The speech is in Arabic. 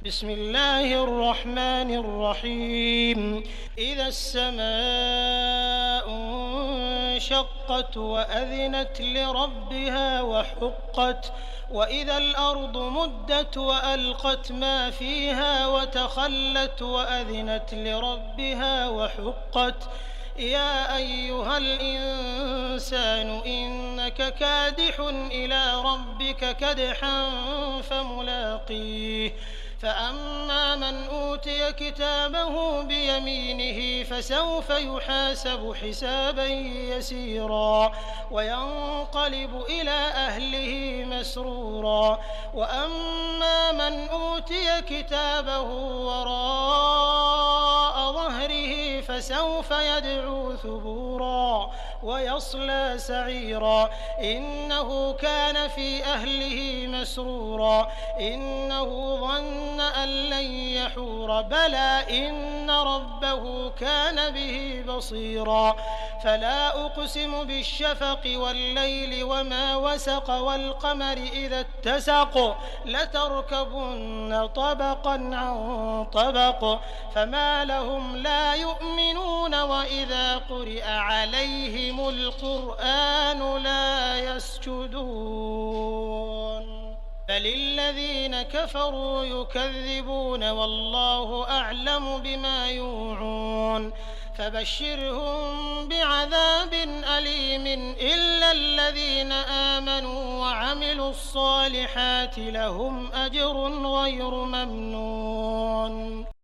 بسم الله الرحمن الرحيم إذا السماء انشقت وأذنت لربها وحقت وإذا الأرض مدت وألقت ما فيها وتخلت وأذنت لربها وحقت يا أيها الإنسان إنك كادح إلى ربك كدحا فملاقيه فأما من أوتي كتابه بيمينه فسوف يحاسب حسابا يسيرا وينقلب إلى أهله مسرورا وأما من أوتي كتابه وراء ظهره فسوف يدعو ثبورا ويصلى سعيرا إنه كان في أهله مسرورا إنه ظن أن لن يحور بلى إن ربه كان به بصيرا فلا أقسم بالشفق والليل وما وسق والقمر إذا اتسق لتركبن طبقا عن طبق فما لهم لا يؤمنون وإذا قرئ عليهم القرآن لا يسجدون بل الذين كفروا يكذبون والله أعلم بما يوعون فبشرهم بعذاب أليم إلا الذين آمنوا وعملوا الصالحات لهم أجر غير ممنون.